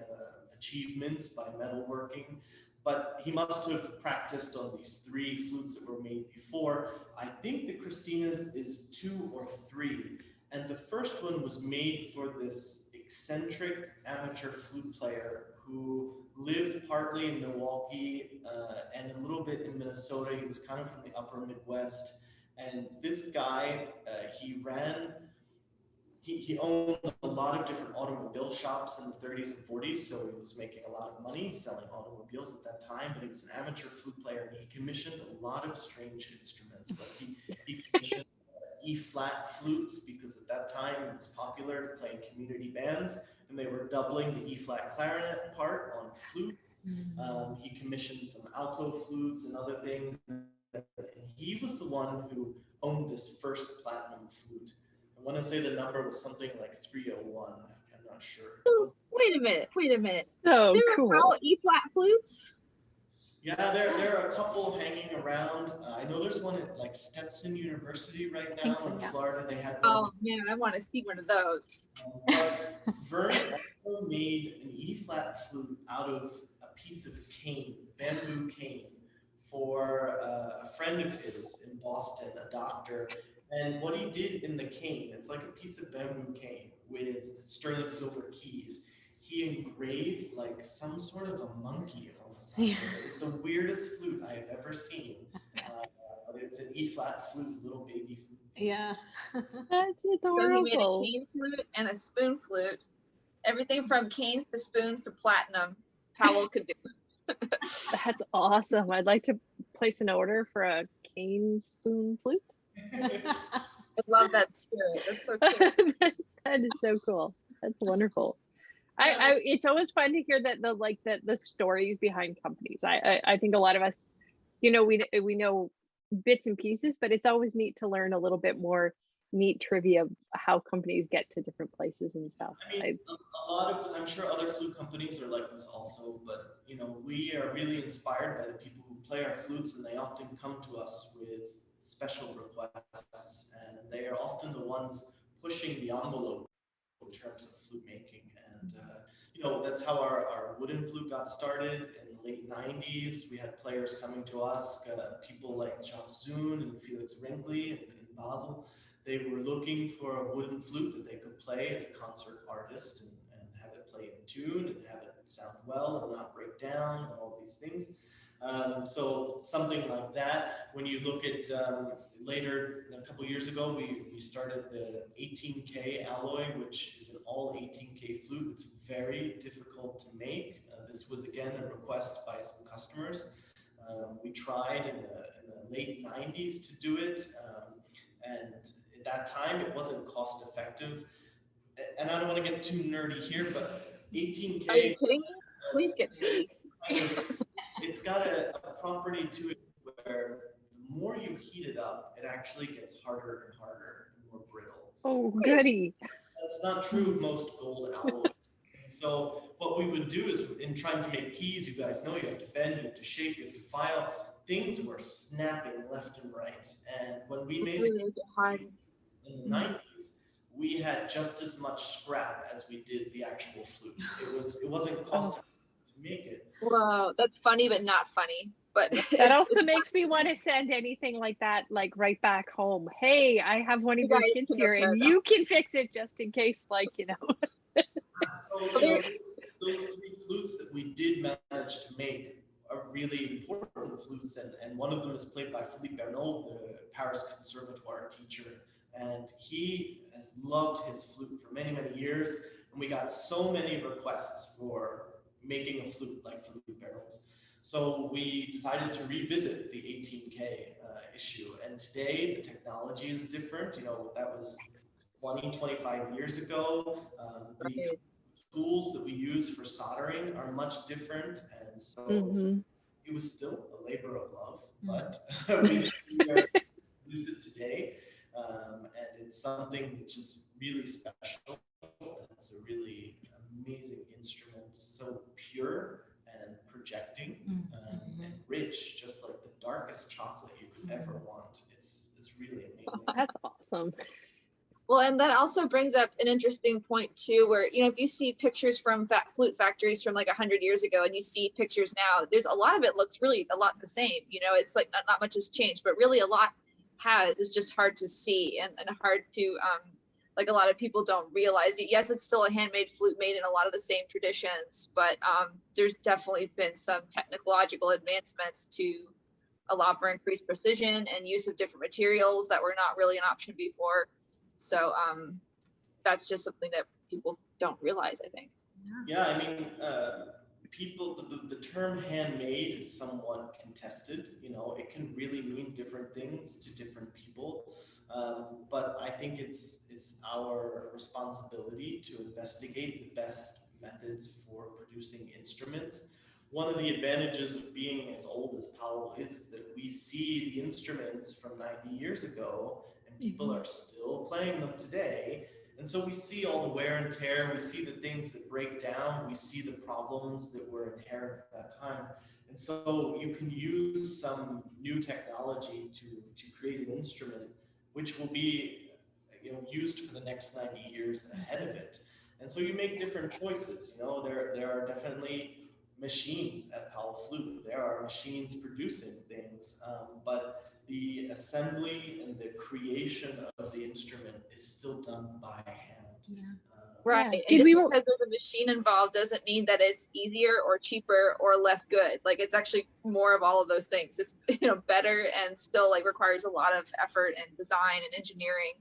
achievements by metalworking. But he must have practiced on these 3 flutes that were made before. I think the Christina's is 2 or 3. And the first one was made for this eccentric amateur flute player who lived partly in Milwaukee and a little bit in Minnesota. He was kind of from the upper Midwest. And this guy, he owned a lot of different automobile shops in the 30s and 40s, so he was making a lot of money selling automobiles at that time, but he was an amateur flute player, and he commissioned a lot of strange instruments. Like he commissioned E-flat flutes, because at that time it was popular to play in community bands, and they were doubling the E-flat clarinet part on flutes. He commissioned some alto flutes and other things, and he was the one who owned this first platinum flute. I want to say the number was something like 301. I'm not sure. Wait a minute. So there cool. Are E-flat flutes? Yeah, there are a couple hanging around. I know there's one at like Stetson University right now in Florida. They had one. Oh man, I want to see one of those. But Vern also made an E-flat flute out of a piece of cane, bamboo cane, for a friend of his in Boston, a doctor. And what he did in the cane, it's like a piece of bamboo cane with sterling silver keys. He engraved like some sort of a monkey on the side of it. It's the weirdest flute I have ever seen. But it's an E-flat flute, little baby flute. Yeah. That's So adorable. he made a cane flute and a spoon flute. Everything from canes to spoons to platinum, Powell could do. That's awesome. I'd like to place an order for a cane spoon flute. I love that spirit. That's so cool. That is so cool. That's wonderful. It's always fun to hear that the stories behind companies. I think a lot of us, we know bits and pieces, but it's always neat to learn a little bit more neat trivia of how companies get to different places and stuff. I mean, a lot of us, I'm sure other flute companies are like this also, but we are really inspired by the people who play our flutes, and they often come to us with special requests, and they are often the ones pushing the envelope in terms of flute making. And that's how our wooden flute got started in the late 90s. We had players coming to us, people like Jacques Zoon and Felix Renkley in Basel. They were looking for a wooden flute that they could play as a concert artist and have it play in tune and have it sound well and not break down and all these things. So something like that. When you look at later, a couple years ago, we started the 18K alloy, which is an all 18K flute. It's very difficult to make. This was again a request by some customers. We tried in the late 90s to do it, and at that time it wasn't cost effective. And I don't want to get too nerdy here, but 18K. Are you kidding me? Please get nerdy. It's got a property to it where the more you heat it up, it actually gets harder and harder and more brittle. Oh, goody. That's not true of most gold alloys. So what we would do is, in trying to make keys, you guys know you have to bend, you have to shape, you have to file. Things were snapping left and right. And when we made it in the 90s, we had just as much scrap as we did the actual flute. It wasn't cost effective to make it. Wow, that's funny, but not funny. But that also makes me want to send anything like that, like right back home. Hey, I have one of your kids here, and you can fix it just in case, like, you know. So those three flutes that we did manage to make are really important flutes, and one of them is played by Philippe Bernot, the Paris Conservatoire teacher, and he has loved his flute for many, many years, and we got so many requests for making a flute like Philippe Bernot's. So we decided to revisit the 18K issue, and today the technology is different. You know, that was 20, 25 years ago. The tools that we use for soldering are much different, and so it was still a labor of love, but we use it today, and it's something which is really special. It's a really amazing instrument, so pure and projecting and rich, just like the darkest chocolate you could ever want. It's really amazing. That's awesome. Well, and that also brings up an interesting point too, where, you know, if you see pictures from flute factories from like 100 years ago and you see pictures now, there's a lot of it looks really a lot the same. You know, it's like not much has changed, but really a lot has. It's just hard to see and hard to, like, a lot of people don't realize it. Yes, it's still a handmade flute made in a lot of the same traditions, but there's definitely been some technological advancements to allow for increased precision and use of different materials that were not really an option before. So that's just something that people don't realize, I think. Yeah, I mean, people, the term handmade is somewhat contested. You know, it can really mean different things to different people. But I think it's our responsibility to investigate the best methods for producing instruments. One of the advantages of being as old as Powell is that we see the instruments from 90 years ago, and people are still playing them today. And so we see all the wear and tear, we see the things that break down, we see the problems that were inherent at that time. And so you can use some new technology to create an instrument which will be, you know, used for the next 90 years ahead of it. And so you make different choices. You know, there are definitely machines at Powell Flute. There are machines producing things, but the assembly and the creation of the instrument is still done by hand. Yeah. Right. Yeah. And just because there's a machine involved doesn't mean that it's easier or cheaper or less good. Like, it's actually more of all of those things. It's, you know, better and still like requires a lot of effort and design and engineering.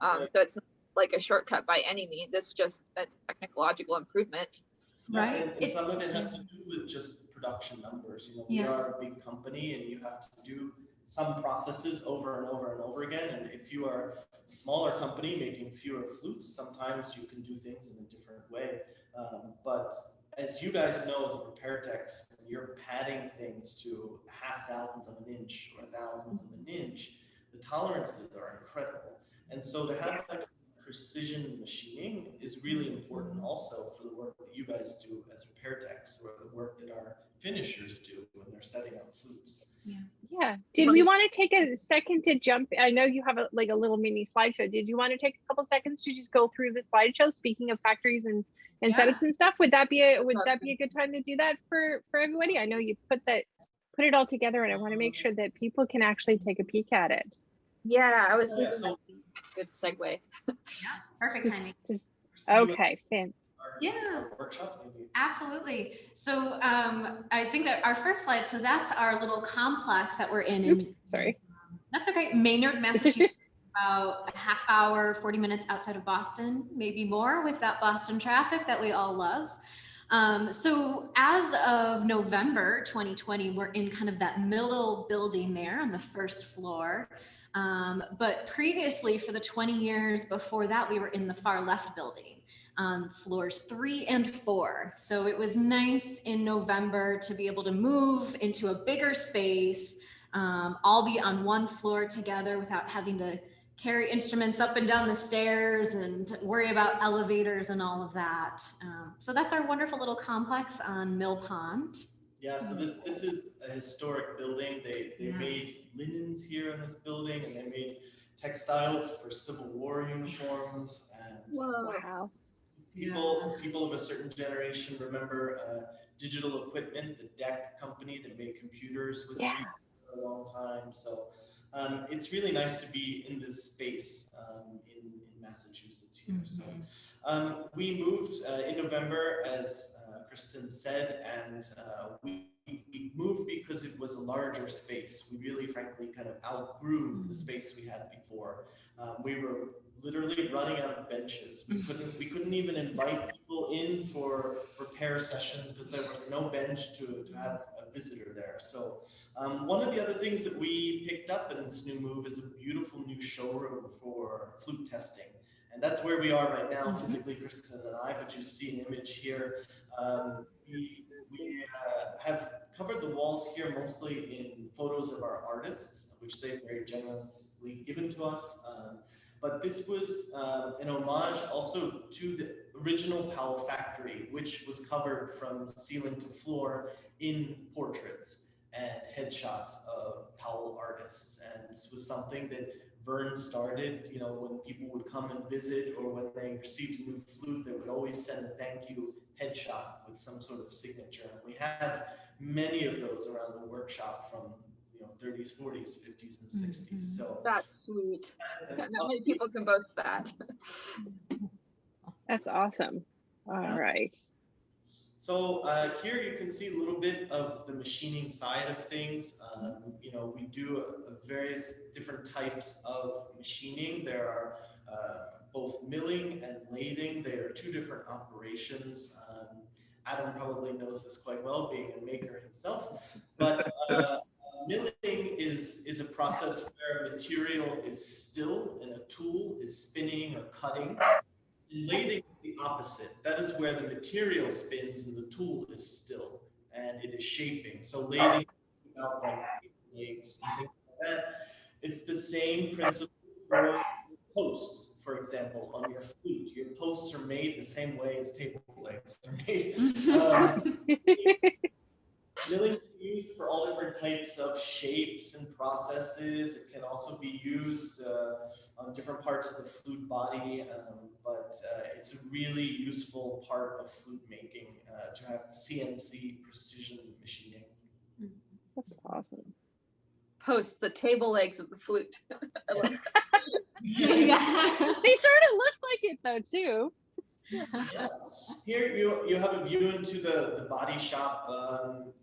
So it's not like a shortcut by any means. It's just a technological improvement. Right. And some of it has to do with just production numbers. You know, we are a big company, and you have to do some processes over and over and over again. And if you are a smaller company making fewer flutes, sometimes you can do things in a different way. But as you guys know, as a repair tech, when you're padding things to a 0.5 of an inch or 1,000th of an inch, the tolerances are incredible. And so to have that precision machining is really important also for the work that you guys do as repair techs, or the work that our finishers do when they're setting up flutes. Yeah. Did we want to take a second to jump? I know you have a little mini slideshow. Did you want to take a couple seconds to just go through the slideshow? Speaking of factories and setups and stuff, would that be a good time to do that for everybody? I know you put it all together, and I want to make sure that people can actually take a peek at it. Yeah, I was thinking that'd be a good segue. Perfect timing. Okay, Our workshop, maybe. Absolutely. So I think that our first slide, so that's our little complex that we're in. Oops, sorry. That's okay. Maynard, Massachusetts. about a half hour, 40 minutes outside of Boston, maybe more with that Boston traffic that we all love. So as of November 2020, we're in kind of that middle building there on the first floor. But previously, for the 20 years before that, we were in the far left building, floors 3 and 4. So it was nice in November to be able to move into a bigger space, all be on one floor together without having to carry instruments up and down the stairs and worry about elevators and all of that. So that's our wonderful little complex on Mill Pond. Yeah, so this is a historic building. They made linens here in this building, and they made textiles for Civil War uniforms. And Wow. people of a certain generation remember digital equipment. The DEC company that made computers was here for a long time. So it's really nice to be in this space in Massachusetts here. So we moved in November, as Kristyn said, and we moved because it was a larger space. We really, frankly, kind of outgrew the space we had before. We were literally running out of benches. We couldn't even invite people in for repair sessions because there was no bench to have a visitor there. So one of the other things that we picked up in this new move is a beautiful new showroom for flute testing. And that's where we are right now, physically, Kristyn and I, but you see an image here. We have covered the walls here mostly in photos of our artists, which they've very generously given to us. But this was an homage also to the original Powell factory, which was covered from ceiling to floor in portraits and headshots of Powell artists. And this was something that Vern started, you know, when people would come and visit or when they received a new flute, they would always send a thank you headshot with some sort of signature. And we have many of those around the workshop from 30s, 40s, 50s, and 60s. So that's sweet. Not many people can boast that. That's awesome. All right. So here you can see a little bit of the machining side of things. We do various different types of machining. There are both milling and lathing. They are two different operations. Adam probably knows this quite well, being a maker himself. But milling is a process where material is still and a tool is spinning or cutting. Lathing is the opposite. That is where the material spins and the tool is still and it is shaping. So lathing is about like legs and things like that. It's the same principle for posts, for example, on your flute. Your posts are made the same way as table legs are made. Milling is used for all different types of shapes and processes. It can also be used on different parts of the flute body, but it's a really useful part of flute making to have CNC precision machining. That's awesome. Post the table legs of the flute. I love They sort of look like it though too. Yeah. Here you have a view into the body shop.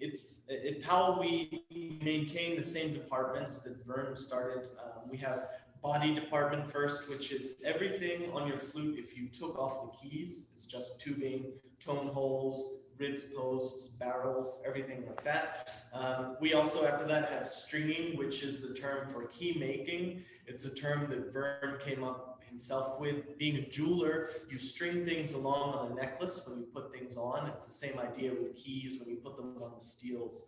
At Powell we maintain the same departments that Vern started. We have body department first, which is everything on your flute. If you took off the keys, it's just tubing, tone holes, ribs, posts, barrel, everything like that. We also after that have stringing, which is the term for key making. It's a term that Vern came up himself with. Being a jeweler, you string things along on a necklace when you put things on. It's the same idea with keys when you put them on the steels.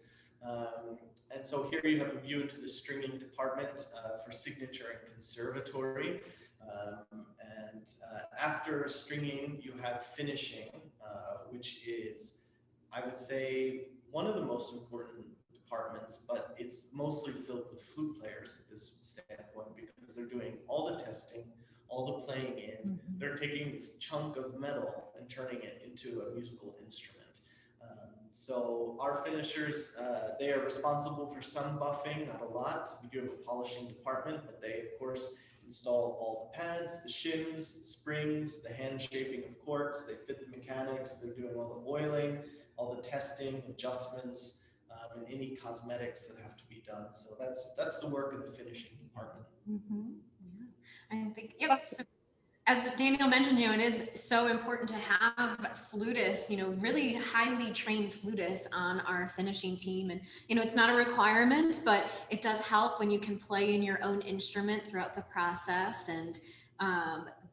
And so here you have a view into the stringing department for signature and conservatory. After stringing, you have finishing, which is, I would say, one of the most important departments, but it's mostly filled with flute players at this standpoint because they're doing all the testing, all the playing in. They're taking this chunk of metal and turning it into a musical instrument. So our finishers, they are responsible for some buffing, not a lot. We do have a polishing department, but they, of course, install all the pads, the shims, springs, the hand shaping of corks. They fit the mechanics. They're doing all the oiling, all the testing, adjustments, and any cosmetics that have to be done. So that's the work of the finishing department. I think, yep. So as Daniel mentioned, it is so important to have flutists, really highly trained flutists on our finishing team. And, it's not a requirement, but it does help when you can play in your own instrument throughout the process. And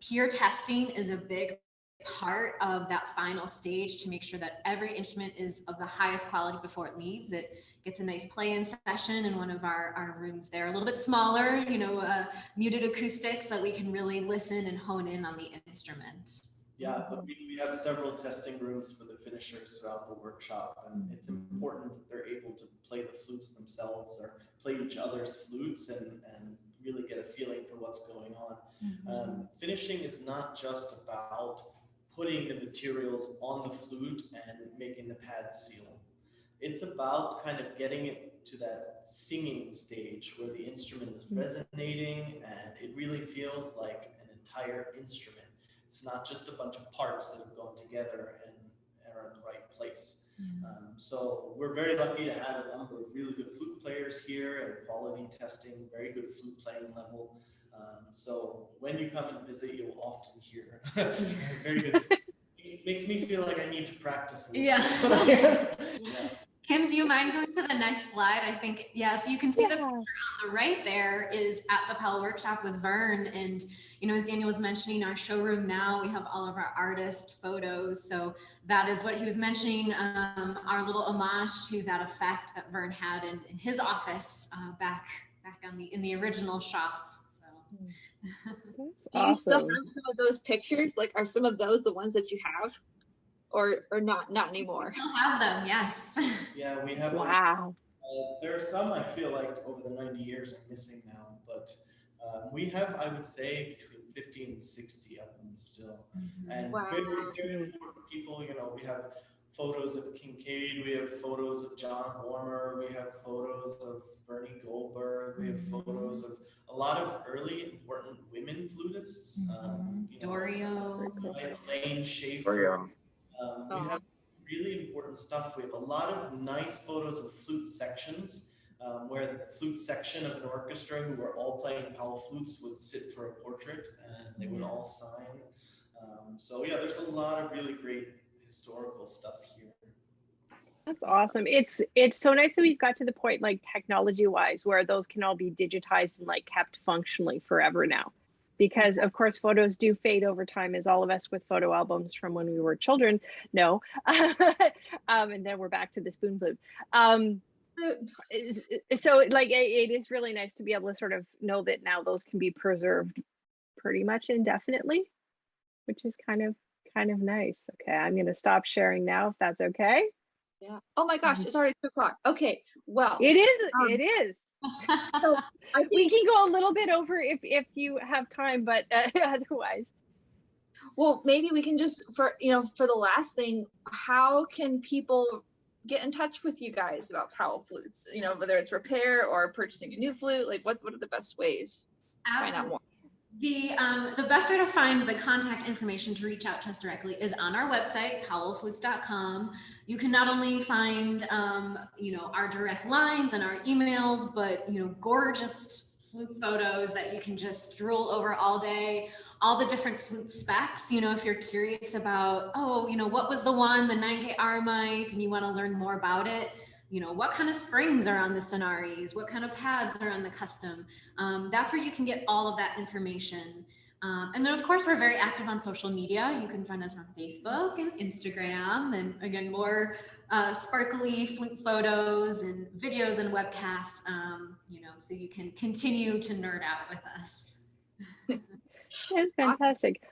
peer testing is a big part of that final stage to make sure that every instrument is of the highest quality before it leaves. It gets a nice play-in session in one of our rooms there, a little bit smaller, muted acoustics that we can really listen and hone in on the instrument. Yeah, but we have several testing rooms for the finishers throughout the workshop, and it's important that they're able to play the flutes themselves or play each other's flutes and really get a feeling for what's going on. Finishing is not just about putting the materials on the flute and making the pad seal. It's about kind of getting it to that singing stage where the instrument is resonating and it really feels like an entire instrument. It's not just a bunch of parts that have gone together and are in the right place. So we're very lucky to have a number of really good flute players here and quality testing, very good flute playing level. So when you come and visit, you'll often hear very good flute. Makes me feel like I need to practice a little bit. Kim, do you mind going to the next slide? I think, so you can see the picture on the right there is at the Powell Workshop with Vern. And, as Daniel was mentioning, our showroom now, we have all of our artist photos. So that is what he was mentioning, our little homage to that effect that Vern had in his office back in the original shop. So. Awesome. Do you still have some of those pictures? Like, are some of those the ones that you have? Or not anymore? We still have them, yes. Yeah, we have. Wow. There are some I feel like over the 90 years I'm missing now, but we have, I would say, between 50 and 60 of them still. And very, very important people, we have photos of Kincaid, we have photos of John Warmer, we have photos of Bernie Goldberg, we have photos of a lot of early important women flutists. Dorio. Elaine Schaefer. We have really important stuff. We have a lot of nice photos of flute sections where the flute section of an orchestra who were all playing Powell flutes would sit for a portrait and they would all sign. So yeah, there's a lot of really great historical stuff here. That's awesome. It's so nice that we've got to the point, like technology wise, where those can all be digitized and like kept functionally forever now. Because of course, photos do fade over time, as all of us with photo albums from when we were children know. And then we're back to the spoon flute. So like, it is really nice to be able to sort of know that now those can be preserved pretty much indefinitely, which is kind of nice. Okay, I'm going to stop sharing now, if that's okay. Yeah. Oh my gosh, it's already 2 o'clock. Okay, well. It is. So we can go a little bit over if you have time, but otherwise. Well, maybe we can just, for the last thing, how can people get in touch with you guys about Powell flutes? Whether it's repair or purchasing a new flute, like what are the best ways to find out more? The best way to find the contact information to reach out to us directly is on our website, powellflutes.com. You can not only find, our direct lines and our emails, but, gorgeous flute photos that you can just drool over all day, all the different flute specs. If you're curious about, what was the 9K Aramite, and you want to learn more about it, what kind of springs are on the Sonaris, what kind of pads are on the custom. That's where you can get all of that information. And then of course, we're very active on social media. You can find us on Facebook and Instagram, and again, more sparkly flute photos and videos and webcasts, so you can continue to nerd out with us. That's fantastic.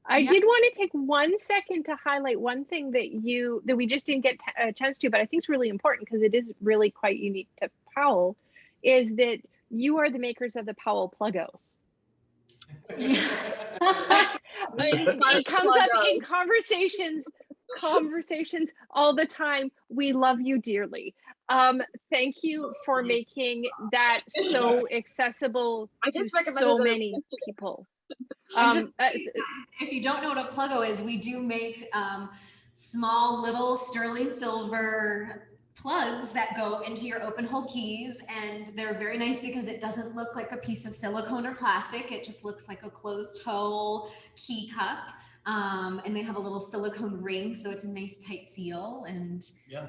I did want to take 1 second to highlight one thing that we just didn't get a chance to, but I think it's really important because it is really quite unique to Powell, is that you are the makers of the Powell Plugos. It comes up in conversations all the time. We love you dearly. Thank you for making that so accessible to so many people. If you don't know what a Plugo is, we do make small little sterling silver plugs that go into your open hole keys, and they're very nice because it doesn't look like a piece of silicone or plastic. It just looks like a closed hole key cup. And they have a little silicone ring, so it's a nice tight seal. And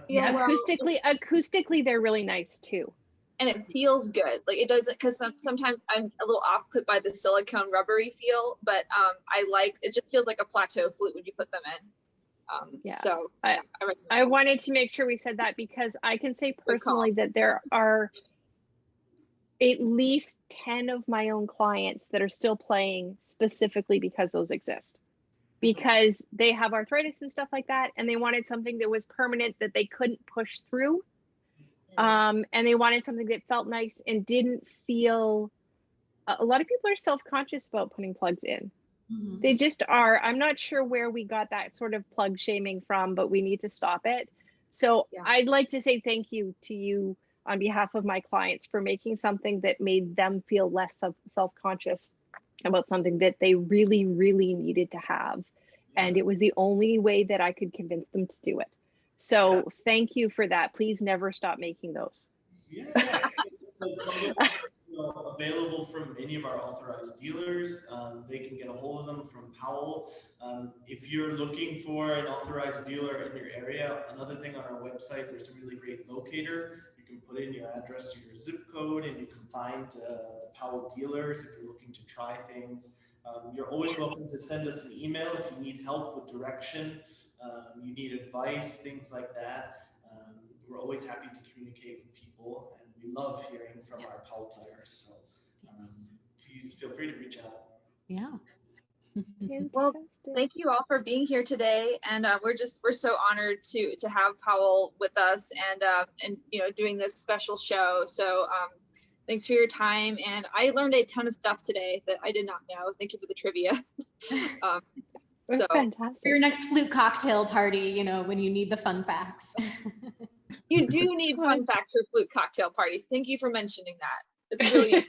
yeah, acoustically, they're really nice too. And it feels good. Like it doesn't, because sometimes I'm a little off put by the silicone rubbery feel, but I like, it just feels like a plateau flute when you put them in. So I wanted to make sure we said that, because I can say personally that there are at least 10 of my own clients that are still playing specifically because those exist, because they have arthritis and stuff like that, and they wanted something that was permanent that they couldn't push through. And they wanted something that felt nice and didn't feel, a lot of people are self-conscious about putting plugs in. Mm-hmm. They just are. I'm not sure where we got that sort of plug shaming from, but we need to stop it. So I'd like to say thank you to you on behalf of my clients for making something that made them feel less self-conscious about something that they really, really needed to have. And it was the only way that I could convince them to do it. So thank you for that. Please never stop making those. So available from any of our authorized dealers. They can get a hold of them from Powell. If you're looking for an authorized dealer in your area, another thing on our website, there's a really great locator. You can put in your address or your zip code, and you can find Powell dealers if you're looking to try things. You're always welcome to send us an email if you need help with direction, you need advice, things like that. We're always happy to communicate with people, and we love hearing from our Powell players. So please feel free to reach out. Yeah. Well, thank you all for being here today, and we're so honored to have Powell with us, and doing this special show. So thanks for your time, and I learned a ton of stuff today that I did not know. Thank you for the trivia. It was fantastic. For your next flute cocktail party, when you need the fun facts. You do need fun facts for flute cocktail parties. Thank you for mentioning that. It's really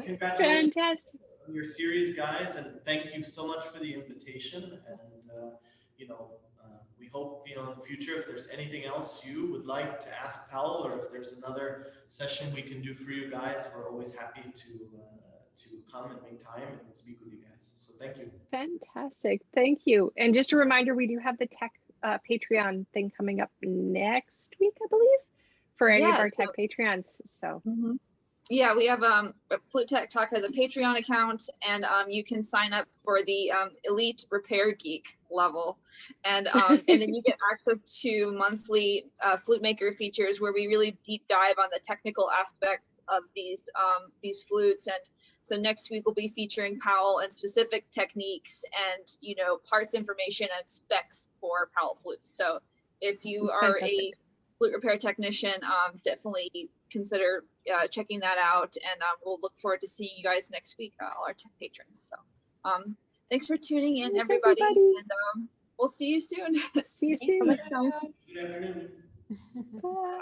Congratulations fantastic on your series, guys, and thank you so much for the invitation. And we hope in the future, if there's anything else you would like to ask Powell, or if there's another session we can do for you guys, we're always happy to come and make time and speak with you guys. So thank you. Fantastic. Thank you. And just a reminder, we do have the tech Patreon thing coming up next week, I believe, for any of our tech Patreons. So yeah, we have Flute Tech Talk has a Patreon account, and you can sign up for the Elite Repair Geek level, and then you get access to monthly flute maker features where we really deep dive on the technical aspect of these flutes. And so next week we'll be featuring Powell and specific techniques and parts information and specs for Powell flutes. So if you are a flute repair technician, definitely consider checking that out, and we'll look forward to seeing you guys next week, all our tech patrons. So thanks for tuning in, everybody. And we'll see you soon. See you soon. Good afternoon. Bye.